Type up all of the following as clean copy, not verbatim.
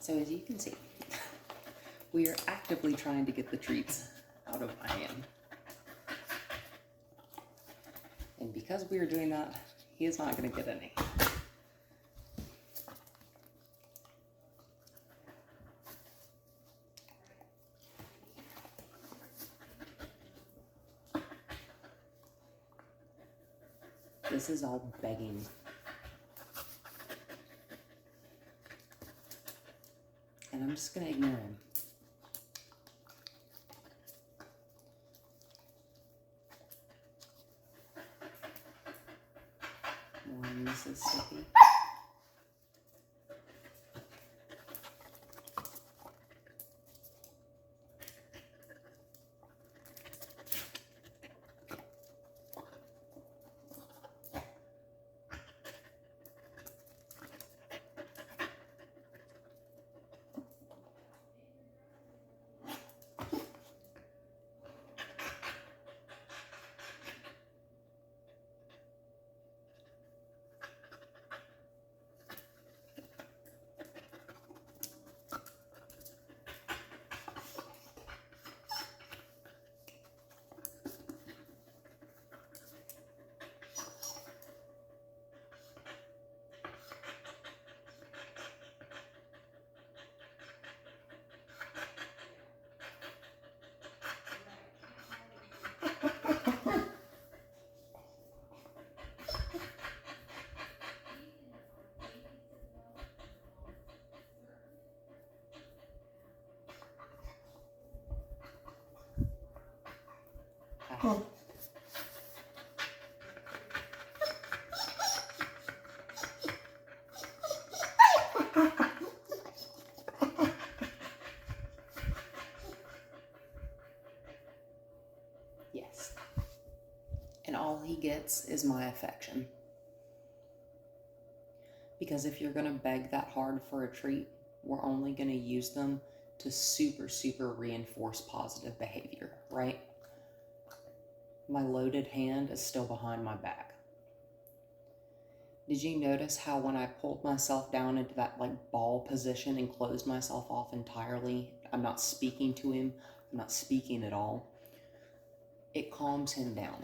So as you can see, we are actively trying to get the treats out of my hand. And because we are doing that, he is not going to get any. This is all begging. And I'm just going to ignore him. More Mississippi. Yes. And all he gets is my affection. Because if you're going to beg that hard for a treat, we're only going to use them to super reinforce positive behavior, right? My loaded hand is still behind my back. Did you notice how when I pulled myself down into that like ball position and closed myself off entirely, I'm not speaking to him, I'm not speaking at all, it calms him down.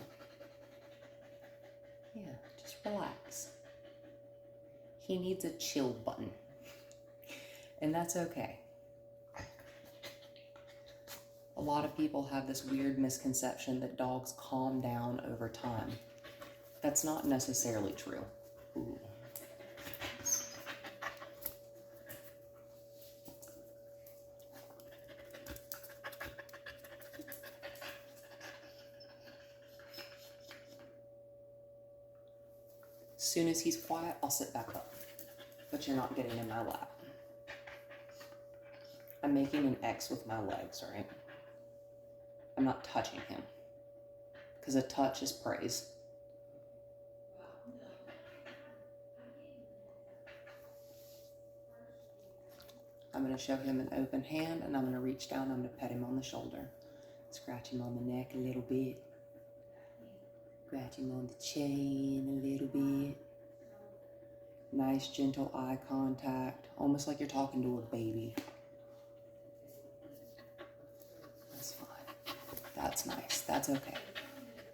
Yeah, just relax. He needs a chill button. And that's okay. A lot of people have this weird misconception that dogs calm down over time. That's not necessarily true. Ooh. As soon as he's quiet, I'll sit back up. But you're not getting in my lap. I'm making an X with my legs, right? I'm not touching him. Because a touch is praise. I'm going to show him an open hand, and I'm going to reach down, I'm going to pet him on the shoulder. Scratch him on the neck a little bit. Scratch him on the chin a little bit. Nice, gentle eye contact, almost like you're talking to a baby. That's fine. That's nice. That's okay.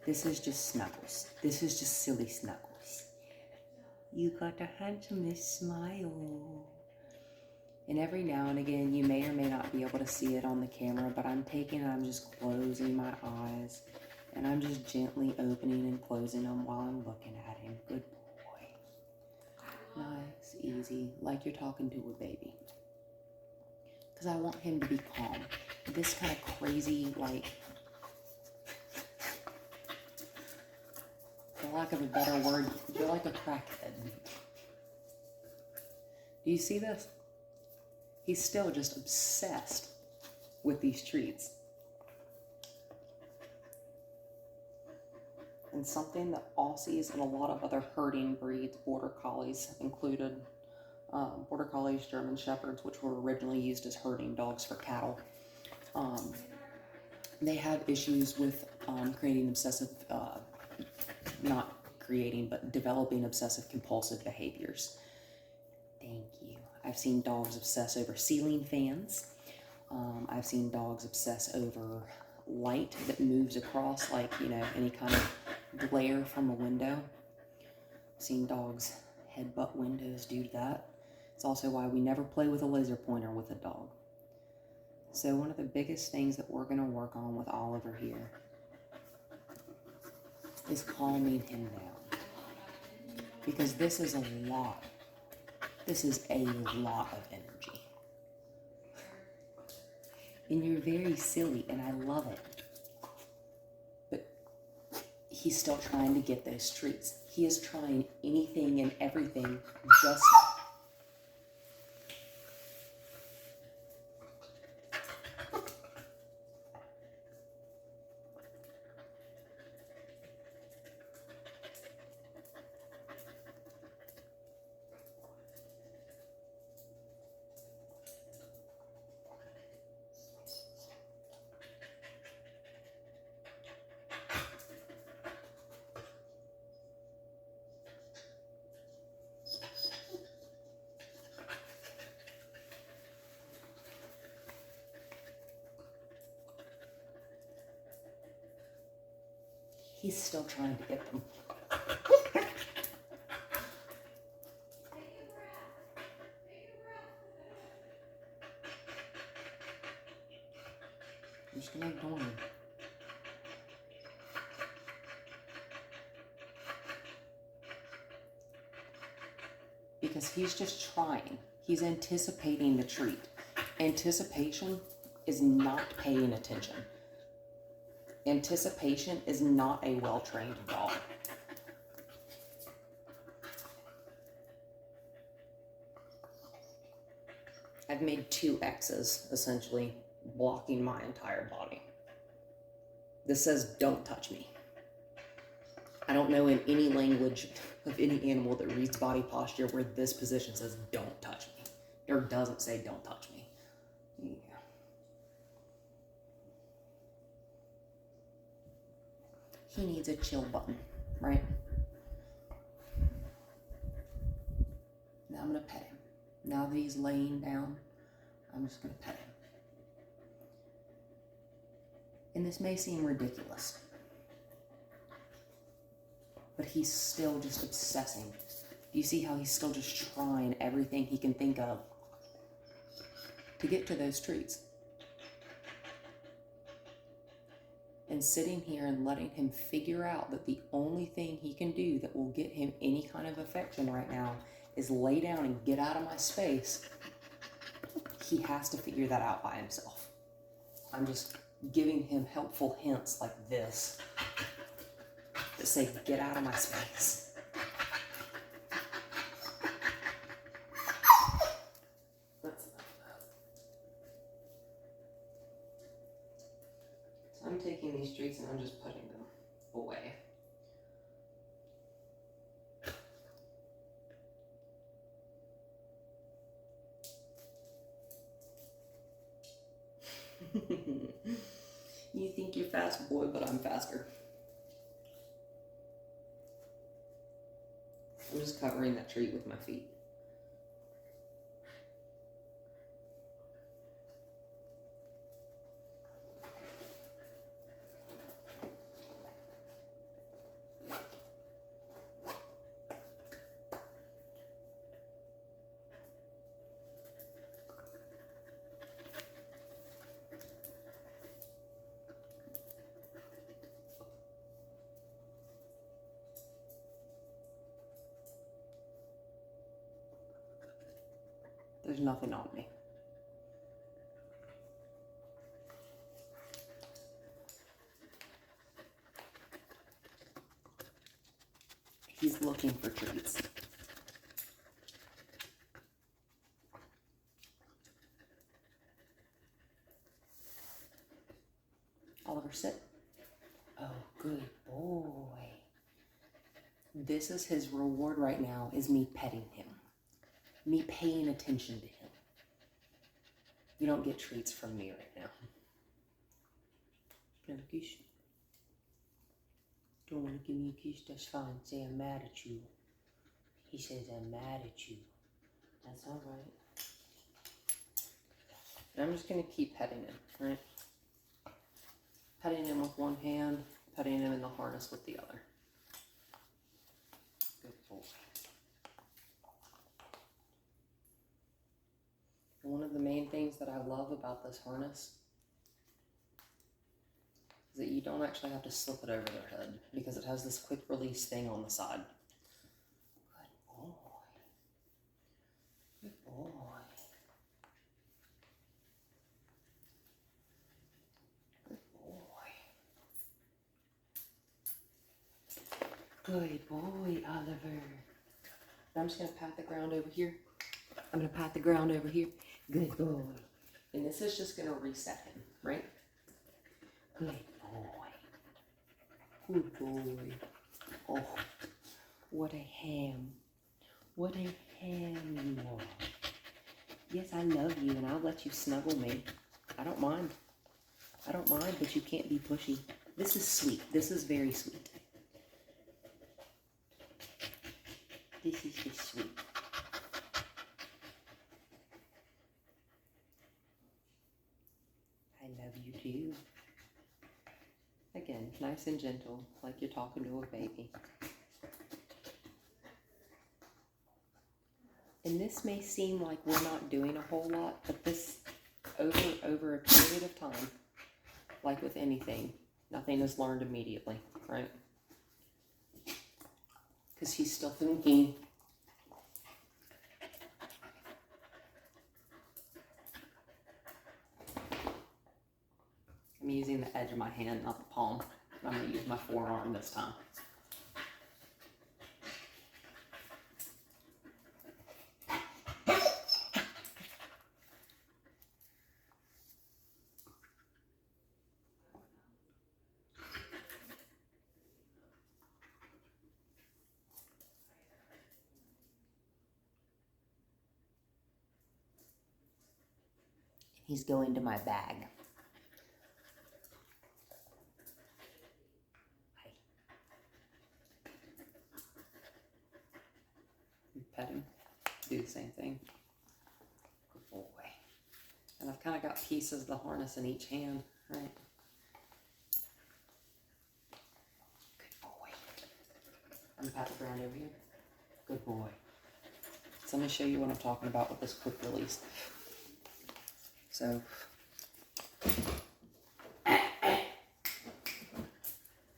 This is just snuggles. This is just silly snuggles. You got the handsomest smile. And every now and again, you may or may not be able to see it on the camera, but I'm just closing my eyes, and I'm just gently opening and closing them while I'm looking at him. Good boy. Nice, easy, like you're talking to a baby. Because I want him to be calm. This kind of crazy, like, for lack of a better word, you're like a crackhead. Do you see this? He's still just obsessed with these treats. And something that Aussies and a lot of other herding breeds, Border Collies included, Border Collies, German Shepherds, which were originally used as herding dogs for cattle, they have issues with creating obsessive, not creating, but developing obsessive compulsive behaviors. Thank you. I've seen dogs obsess over ceiling fans. I've seen dogs obsess over light that moves across, like, you know, any kind of glare from a window. I've seen dogs headbutt windows due to that. It's also why we never play with a laser pointer with a dog. So one of the biggest things that we're going to work on with Oliver here is calming him down. Because this is a lot. This is a lot of energy. And you're very silly, and I love it. But he's still trying to get those treats. He is trying anything and everything just... He's still trying to get them. I'm just gonna ignore him. Because he's just trying. He's anticipating the treat. Anticipation is not paying attention. Anticipation is not a well-trained dog. I've made 2 X's, essentially, blocking my entire body. This says, don't touch me. I don't know in any language of any animal that reads body posture where this position says, don't touch me. Or doesn't say, don't touch me. Yeah. He needs a chill button, right? Now I'm gonna pet him. Now that he's laying down, I'm just gonna pet him. And this may seem ridiculous, but he's still just obsessing. Do you see how he's still just trying everything he can think of to get to those treats? And sitting here and letting him figure out that the only thing he can do that will get him any kind of affection right now is lay down and get out of my space. He has to figure that out by himself. I'm just giving him helpful hints like this that say, get out of my space. That's enough of that. So I'm taking these treats and I'm just putting them away. You think you're fast, boy, but I'm faster. I'm just covering that treat with my feet. There's nothing on me. He's looking for treats. Oliver, sit. Oh, good boy. This is his reward right now, is me petting him. Me paying attention to him. You don't get treats from me right now. Can I have a kiss? Don't want to give me a kiss? That's fine. Say I'm mad at you. He says I'm mad at you. That's all right. And I'm just going to keep petting him, right? Petting him with one hand, petting him in the harness with the other. Good boy. And one of the main things that I love about this harness is that you don't actually have to slip it over their head because it has this quick release thing on the side. Good boy. Good boy. Good boy, Oliver. I'm just going to pat the ground over here. I'm going to pat the ground over here. Good boy. And this is just going to reset him, right? Good boy. Good boy. Oh, what a ham. What a ham you are. Yes, I love you and I'll let you snuggle me. I don't mind. I don't mind, but you can't be pushy. This is sweet. This is very sweet. This is just sweet. I love you too. Again, nice and gentle, like you're talking to a baby. And this may seem like we're not doing a whole lot, but this, over a period of time, like with anything, nothing is learned immediately, right? Because he's still thinking. I'm using the edge of my hand, not the palm. I'm going to use my forearm this time. He's going to my bag. Hi. Pet him. Do the same thing. Good boy. And I've kind of got pieces of the harness in each hand, right? Good boy. I'm going to pat the ground over here. Good boy. So let me show you what I'm talking about with this quick release. So,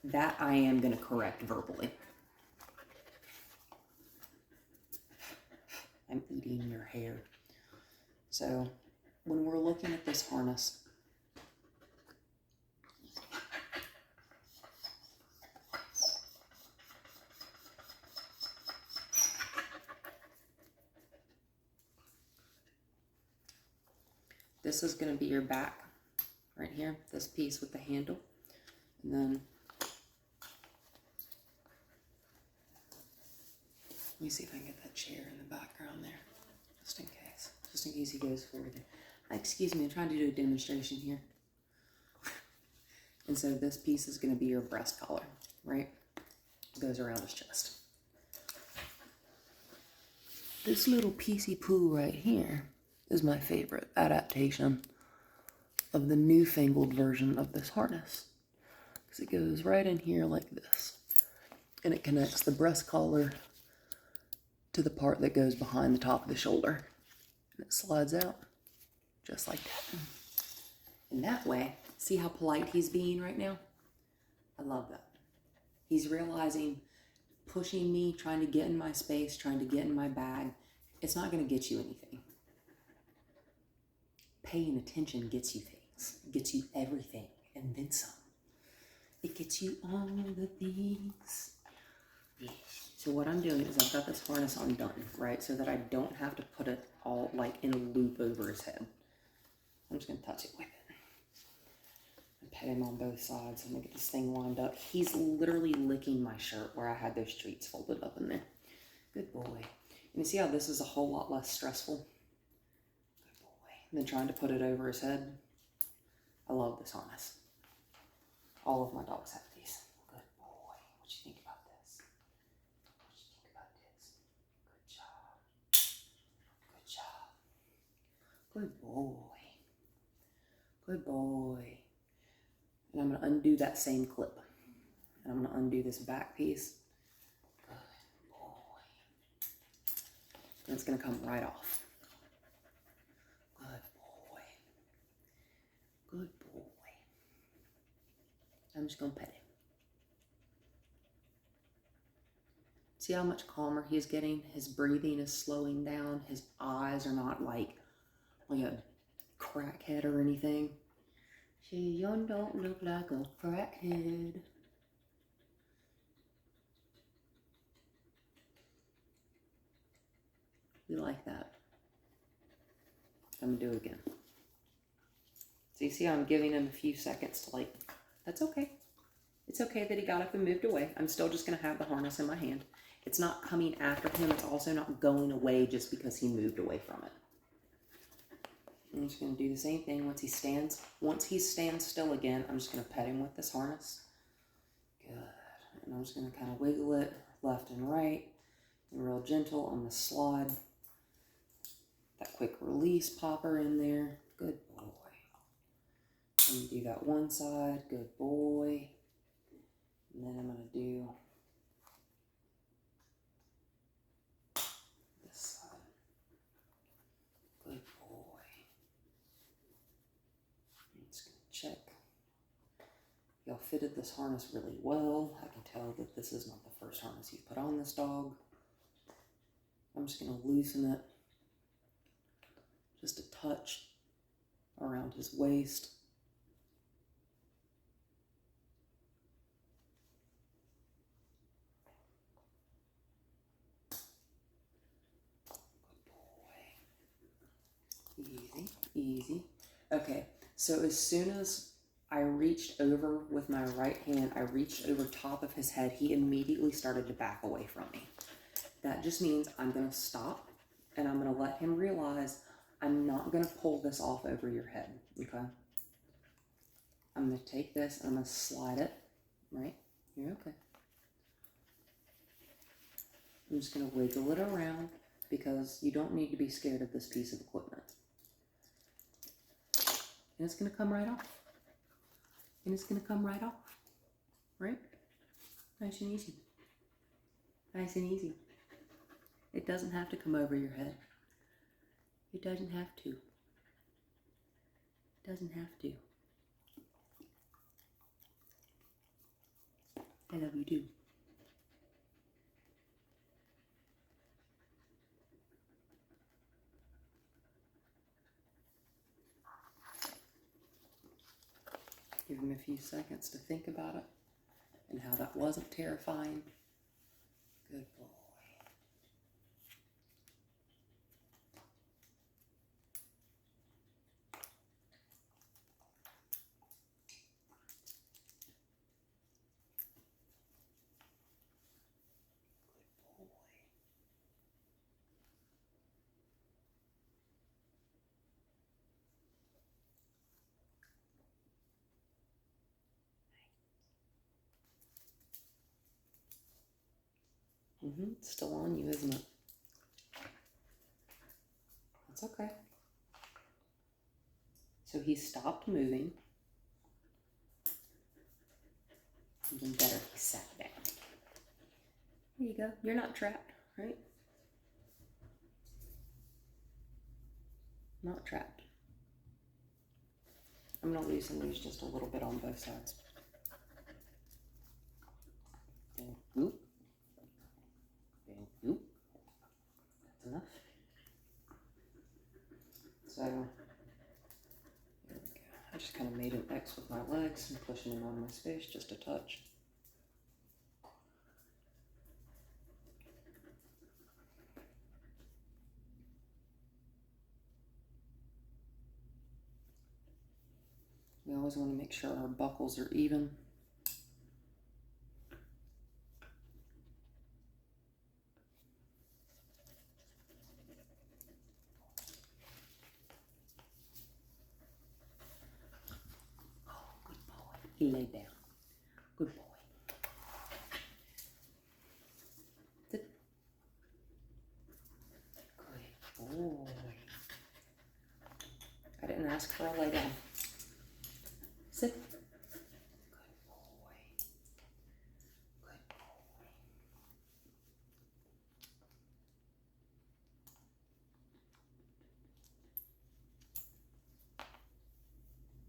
that I am going to correct verbally. I'm eating your hair. So, when we're looking at this harness, this is going to be your back right here, this piece with the handle. And then, let me see if I can get that chair in the background there, just in case he goes forward there. Excuse me, I'm trying to do a demonstration here. And so this piece is going to be your breast collar, right? It goes around his chest. This little piecey poo right here is my favorite adaptation of the newfangled version of this harness. Because it goes right in here like this. And it connects the breast collar to the part that goes behind the top of the shoulder. And it slides out just like that. And that way, see how polite he's being right now? I love that. He's realizing pushing me, trying to get in my space, trying to get in my bag, it's not going to get you anything. Paying attention gets you things. It gets you everything and then some. It gets you all the things. So what I'm doing is I've got this harness undone, right? So that I don't have to put it all like in a loop over his head. I'm just going to touch it with it. And pet him on both sides. I'm going to get this thing lined up. He's literally licking my shirt where I had those treats folded up in there. Good boy. And you see how this is a whole lot less stressful? Good boy. Than trying to put it over his head. I love this harness. All of my dogs have these. Good boy. What you think about this? What you think about this? Good job. Good job. Good boy. Good boy. And I'm going to undo that same clip. And I'm going to undo this back piece. Good boy. And it's going to come right off. Good boy. Good boy. I'm just going to pet him. See how much calmer he's getting? His breathing is slowing down. His eyes are not like a crackhead or anything. She don't look like a crackhead. We like that. I'm gonna do it again. So you see how I'm giving him a few seconds to like, that's okay. It's okay that he got up and moved away. I'm still just gonna have the harness in my hand. It's not coming after him. It's also not going away just because he moved away from it. I'm just going to do the same thing once he stands. Once he stands still again, I'm just going to pet him with this harness. Good. And I'm just going to kind of wiggle it left and right. And real gentle. I'm going to slide that quick release popper in there. Good boy. I'm going to do that one side. Good boy. And then I'm going to do this side. Good boy. I'm just going to check. Y'all fitted this harness really well. I can tell that this is not the first harness you've put on this dog. I'm just going to loosen it just a touch around his waist. Good boy. Easy, easy. Okay, so as soon as I reached over with my right hand, I reached over top of his head, he immediately started to back away from me. That just means I'm going to stop and I'm going to let him realize I'm not going to pull this off over your head, okay? I'm going to take this and I'm going to slide it, right? You're okay. I'm just going to wiggle it around because you don't need to be scared of this piece of equipment. And it's going to come right off. And it's going to come right off, right? Nice and easy. Nice and easy. It doesn't have to come over your head. It doesn't have to. It doesn't have to. I love you too. Give him a few seconds to think about it and how that wasn't terrifying. Good boy. It's still on you, isn't it? That's okay. So he stopped moving. Even better, he sat down. There you go. You're not trapped, right? Not trapped. I'm going to loosen these just a little bit on both sides. And whoop. And whoop. That's enough. So, there we go. I just kind of made an X with my legs and pushing him on my space just a touch. We always want to make sure our buckles are even. Oh, good boy. He laid down. Good boy. Good boy. I didn't ask for a lay down.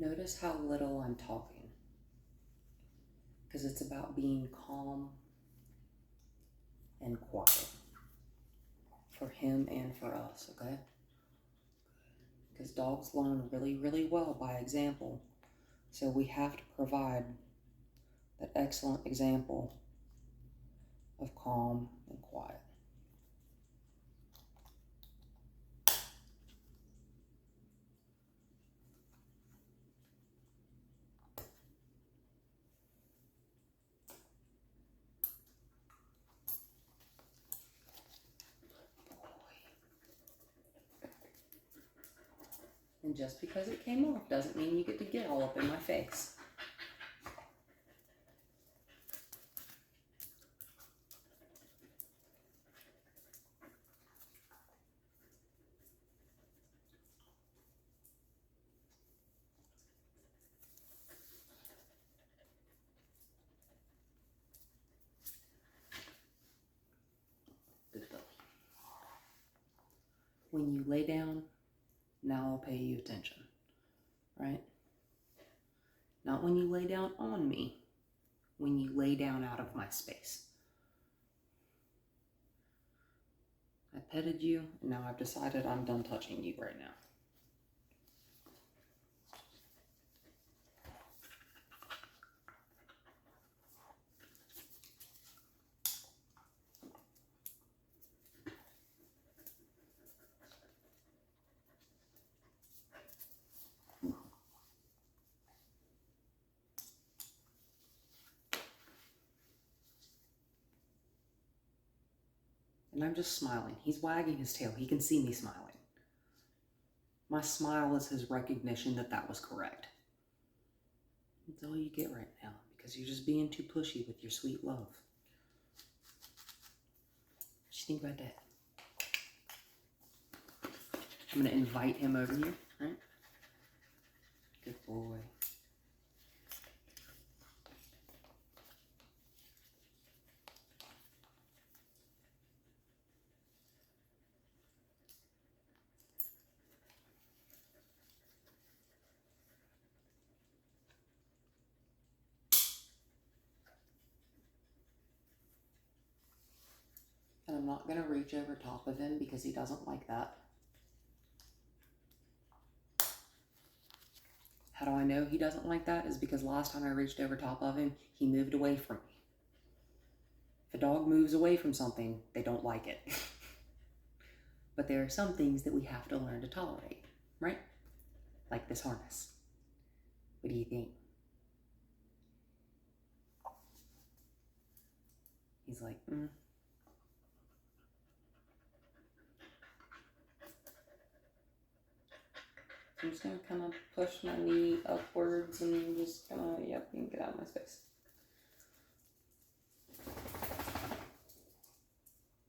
Notice how little I'm talking, because it's about being calm and quiet for him and for us, okay? Because dogs learn really, really well by example. So we have to provide that excellent example of calm and quiet. And just because it came off doesn't mean you get to get all up in my face. Good dog. When you lay down, now I'll pay you attention, right? Not when you lay down on me, when you lay down out of my space. I petted you, and now I've decided I'm done touching you right now. And I'm just smiling. He's wagging his tail. He can see me smiling. My smile is his recognition that that was correct. That's all you get right now, because you're just being too pushy with your sweet love. What do you think about that? I'm going to invite him over here, right? Good boy. And I'm not going to reach over top of him because he doesn't like that. How do I know he doesn't like that? Is because last time I reached over top of him, he moved away from me. If a dog moves away from something, they don't like it. But there are some things that we have to learn to tolerate, right? Like this harness. What do you think? He's like, I'm just going to kind of push my knee upwards and just kind of, yep, you can get out of my space.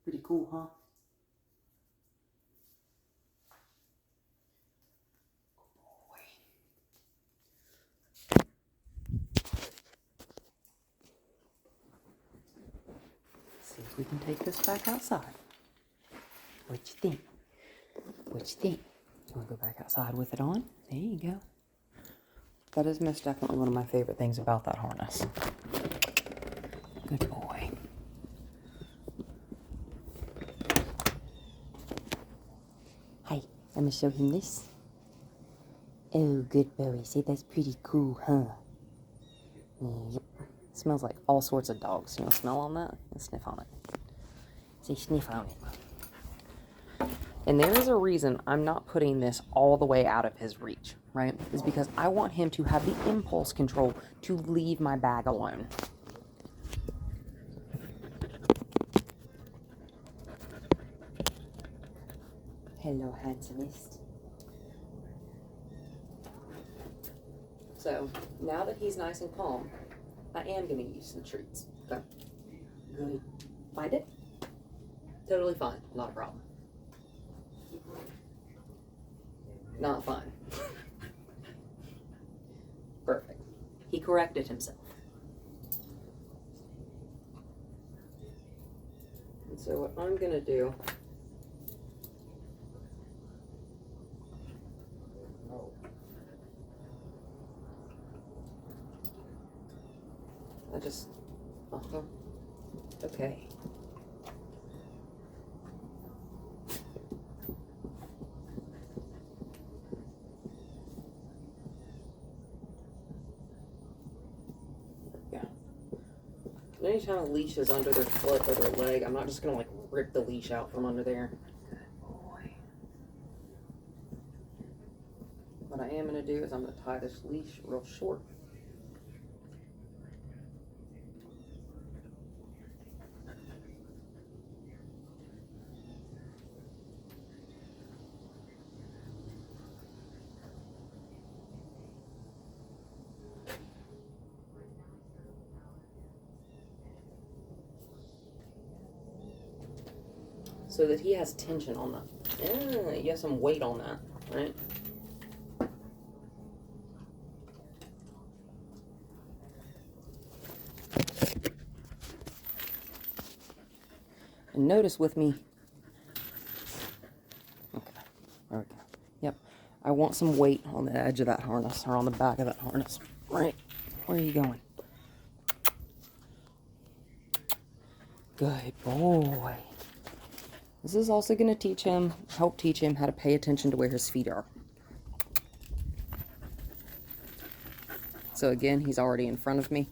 Pretty cool, huh? See if we can take this back outside. What you think? What you think? You want to go back outside with it on? There you go. That is most definitely one of my favorite things about that harness. Good boy. Hey, let me show him this. Oh, good boy. See, that's pretty cool, huh? Yep. It smells like all sorts of dogs. You want to smell on that? And sniff on it. See, sniff on it. And there is a reason I'm not putting this all the way out of his reach, right? Is because I want him to have the impulse control to leave my bag alone. Hello, handsomest. So, now that he's nice and calm, I am going to use some treats. Okay? Good. Find it? Totally fine. Not a problem. Not fun. Perfect. He corrected himself. And so what I'm going to do Okay. Yeah. Anytime a leash is under their foot or their leg, I'm not just gonna like rip the leash out from under there. Good boy. What I am gonna do is I'm gonna tie this leash real short. So that he has tension on that. Yeah, you have some weight on that, right? And notice with me, okay, there we go. Yep, I want some weight on the edge of that harness, or on the back of that harness, right? Where are you going? Good boy. This is also going to help teach him how to pay attention to where his feet are. So again, he's already in front of me.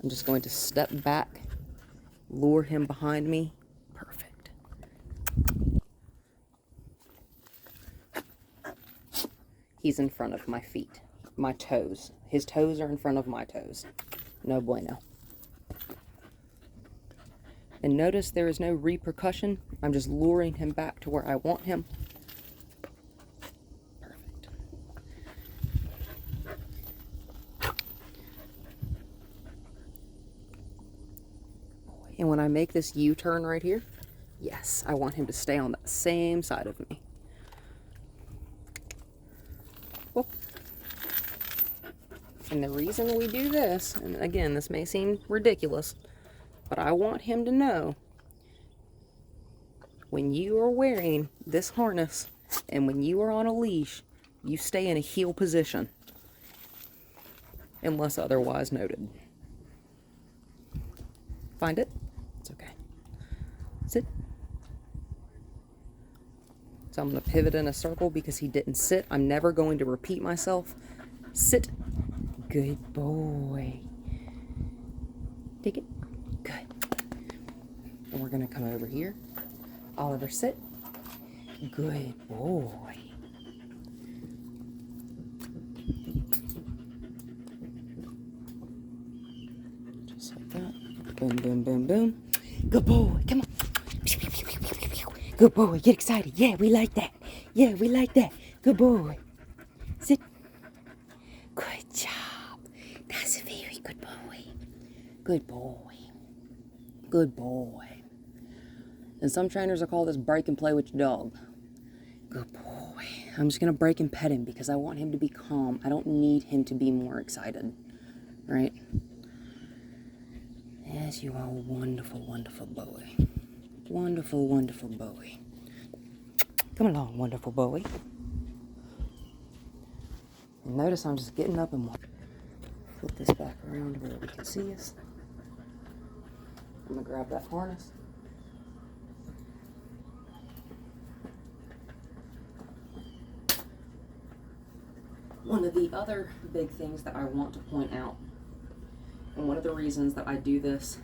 I'm just going to step back, lure him behind me. Perfect. He's in front of my feet, my toes. His toes are in front of my toes. No bueno. And notice there is no repercussion. I'm just luring him back to where I want him. Perfect. And when I make this U-turn right here, yes, I want him to stay on that same side of me. Whoop. And the reason we do this, and again, this may seem ridiculous, but I want him to know when you are wearing this harness and when you are on a leash, you stay in a heel position unless otherwise noted. Find it? It's okay. Sit. So I'm going to pivot in a circle because he didn't sit. I'm never going to repeat myself. Sit. Good boy. Take it. Good. And we're going to come over here. Oliver, sit. Good boy. Just like that. Boom, boom, boom, boom. Good boy. Come on. Good boy. Get excited. Yeah, we like that. Yeah, we like that. Good boy. Sit. Good job. That's a very good boy. Good boy. Good boy. And some trainers will call this break and play with your dog. Good boy. I'm just going to break and pet him because I want him to be calm. I don't need him to be more excited. Right? Yes, you are a wonderful, wonderful boy. Wonderful, wonderful boy. Come along, wonderful boy. And notice I'm just getting up and flip this back around where we can see us. I'm going to grab that harness. One of the other big things that I want to point out, and one of the reasons that I do this,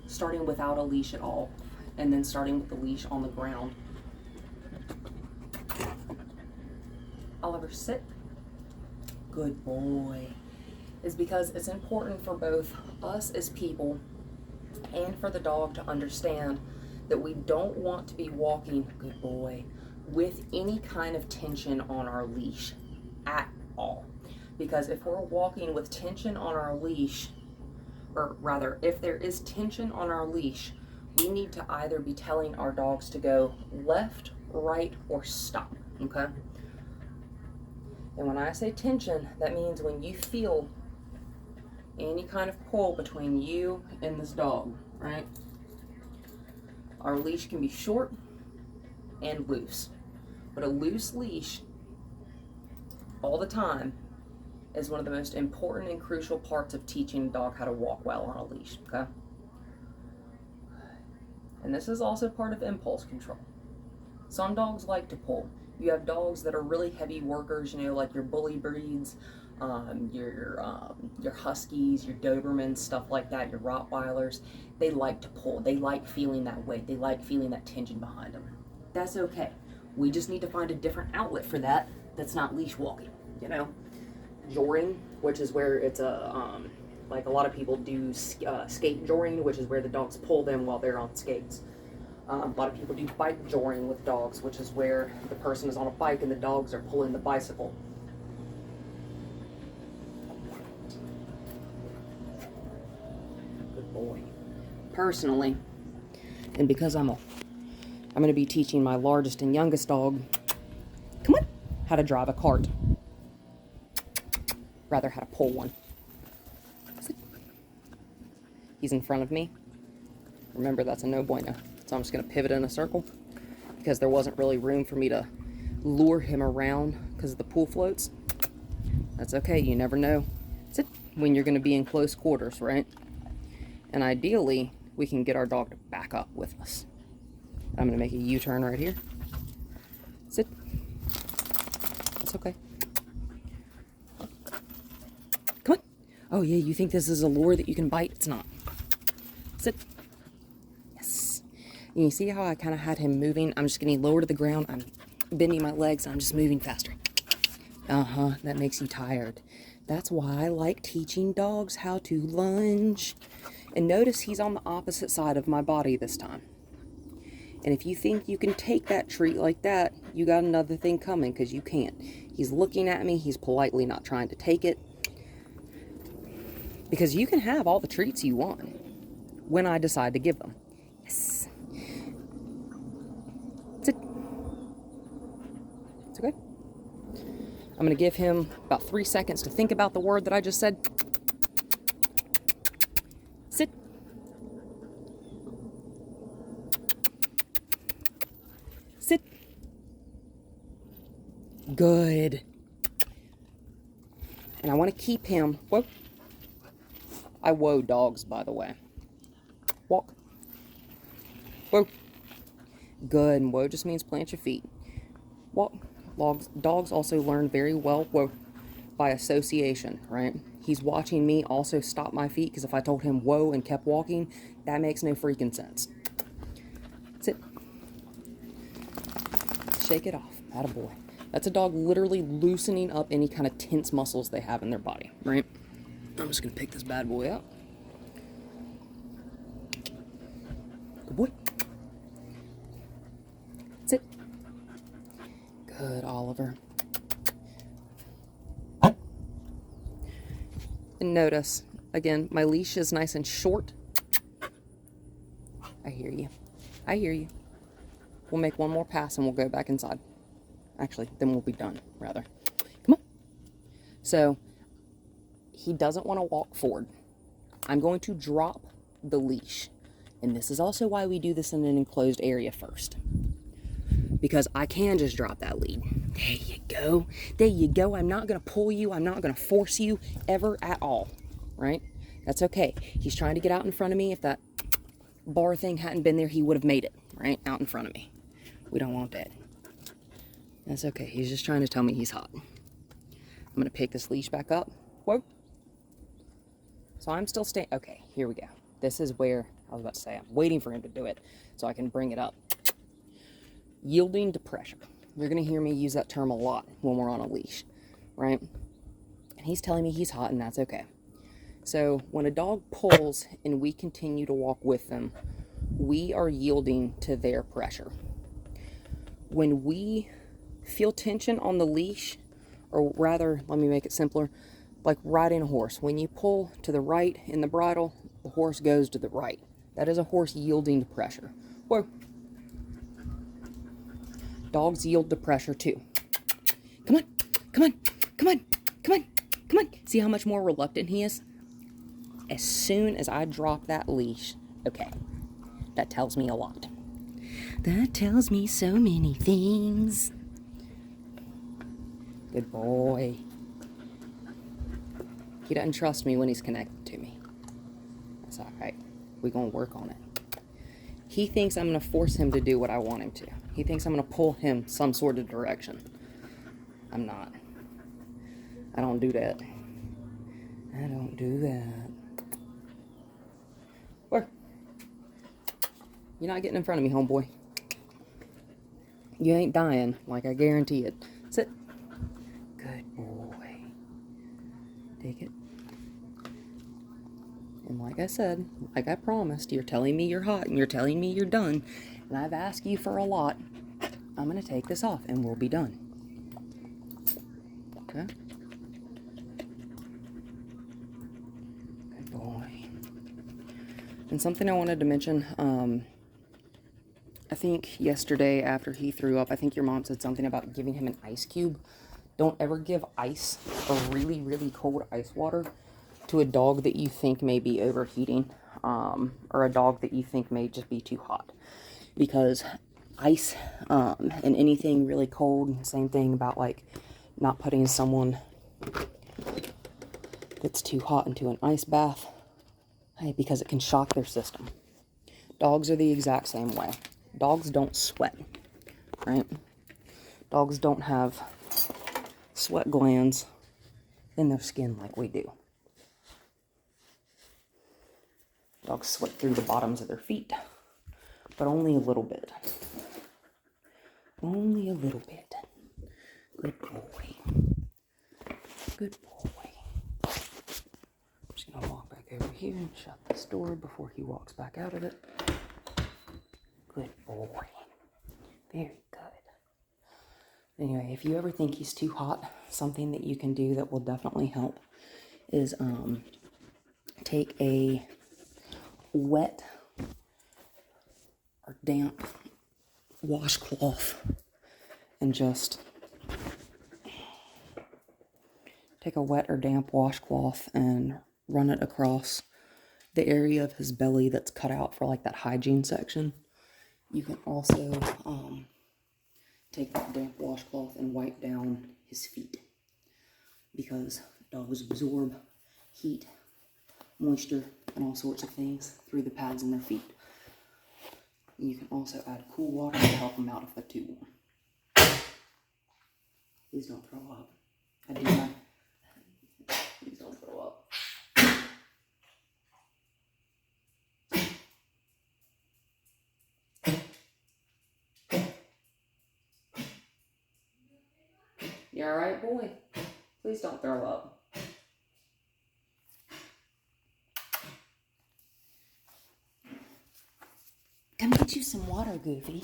starting without a leash at all, and then starting with the leash on the ground. Oliver, sit. Good boy. Is because it's important for both us as people and for the dog to understand that we don't want to be walking, good boy, with any kind of tension on our leash at all. Because if we're walking with tension on our leash, or rather, if there is tension on our leash, we need to either be telling our dogs to go left, right, or stop, okay? And when I say tension, that means when you feel any kind of pull between you and this dog, right? Our leash can be short and loose, but a loose leash all the time is one of the most important and crucial parts of teaching a dog how to walk well on a leash, okay? And this is also part of impulse control. Some dogs like to pull. You have dogs that are really heavy workers, you know, like your bully breeds, your Huskies, your Dobermans, stuff like that, your Rottweilers. They like to pull. They like feeling that weight. They like feeling that tension behind them. That's okay. We just need to find a different outlet for that that's not leash walking, you know? Joring, which is where it's like a lot of people do skate joring, which is where the dogs pull them while they're on skates. A lot of people do bike joring with dogs, which is where the person is on a bike and the dogs are pulling the bicycle. Good boy. Personally, and because I'm going to be teaching my largest and youngest dog, come on, how to drive a cart. Rather, how to pull one. He's in front of me. Remember, that's a no bueno. So I'm just going to pivot in a circle because there wasn't really room for me to lure him around because of the pool floats. That's okay. You never know when you're going to be in close quarters, right? And ideally, we can get our dog to back up with us. I'm going to make a U-turn right here. Sit. It's okay. Come on. Oh, yeah, you think this is a lure that you can bite? It's not. Sit. Yes. And you see how I kind of had him moving? I'm just getting lower to the ground. I'm bending my legs. And I'm just moving faster. That makes you tired. That's why I like teaching dogs how to lunge. And notice he's on the opposite side of my body this time. And if you think you can take that treat like that, you got another thing coming, because you can't. He's looking at me. He's politely not trying to take it. Because you can have all the treats you want when I decide to give them. Yes. Sit. It's okay. I'm going to give him about 3 seconds to think about the word that I just said. Sit. Sit. Good. And I want to keep him. Whoa. I whoa dogs, by the way. Walk. Whoa. Good. And whoa just means plant your feet. Walk. Dogs also learn very well, whoa, by association, right? He's watching me also stop my feet, because if I told him whoa and kept walking, that makes no freaking sense. Sit. Shake it off. Attaboy. That's a dog literally loosening up any kind of tense muscles they have in their body, right? I'm just going to pick this bad boy up. Good boy. Sit. Good, Oliver. And notice, again, my leash is nice and short. I hear you. I hear you. We'll make one more pass and we'll go back inside. Actually, then we'll be done, rather. Come on. So, he doesn't want to walk forward. I'm going to drop the leash. And this is also why we do this in an enclosed area first. Because I can just drop that lead. There you go. There you go. I'm not going to pull you. I'm not going to force you ever at all. Right? That's okay. He's trying to get out in front of me. If that bar thing hadn't been there, he would have made it. Right? Out in front of me. We don't want that. That's okay. He's just trying to tell me he's hot. I'm going to pick this leash back up. Whoa. So I'm still staying. Okay, here we go. This is where I was about to say I'm waiting for him to do it so I can bring it up. Yielding to pressure. You're going to hear me use that term a lot when we're on a leash, right? And he's telling me he's hot, and that's okay. So when a dog pulls and we continue to walk with them, we are yielding to their pressure. When we feel tension on the leash, or rather, let me make it simpler, like riding a horse. When you pull to the right in the bridle, the horse goes to the right. That is a horse yielding to pressure. Whoa. Dogs yield to pressure too. Come on, come on, come on, come on, come on. See how much more reluctant he is? As soon as I drop that leash, okay, that tells me a lot. That tells me so many things. Good boy. He doesn't trust me when he's connected to me. That's all right. We're going to work on it. He thinks I'm going to force him to do what I want him to. He thinks I'm going to pull him some sort of direction. I'm not. I don't do that. I don't do that. Where? You're not getting in front of me, homeboy. You ain't dying, like I guarantee it. Sit. Good boy. Take it. And like I said, like I promised, you're telling me you're hot and you're telling me you're done. And I've asked you for a lot. I'm going to take this off and we'll be done. Okay? Good boy. And something I wanted to mention, I think yesterday after he threw up, I think your mom said something about giving him an ice cube. Don't ever give ice or really, really cold ice water to a dog that you think may be overheating, or a dog that you think may just be too hot. Because ice and anything really cold, same thing about like not putting someone that's too hot into an ice bath, because it can shock their system. Dogs are the exact same way. Dogs don't sweat, right? Dogs don't have sweat glands in their skin like we do. Dogs sweat through the bottoms of their feet, but only a little bit. Only a little bit. Good boy. Good boy. I'm just going to walk back over here and shut this door before he walks back out of it. Good boy. Very good. Anyway, if you ever think he's too hot, something that you can do that will definitely help is take a wet or damp washcloth and just take a wet or damp washcloth and run it across the area of his belly that's cut out for like that hygiene section. You can also take that damp washcloth and wipe down his feet, because dogs absorb heat, moisture, and all sorts of things through the pads in their feet. You can also add cool water to help them out if they're too warm. Please don't throw up. I do not. Please don't throw up. You alright, boy? Please don't throw up. Come get you some water, Goofy.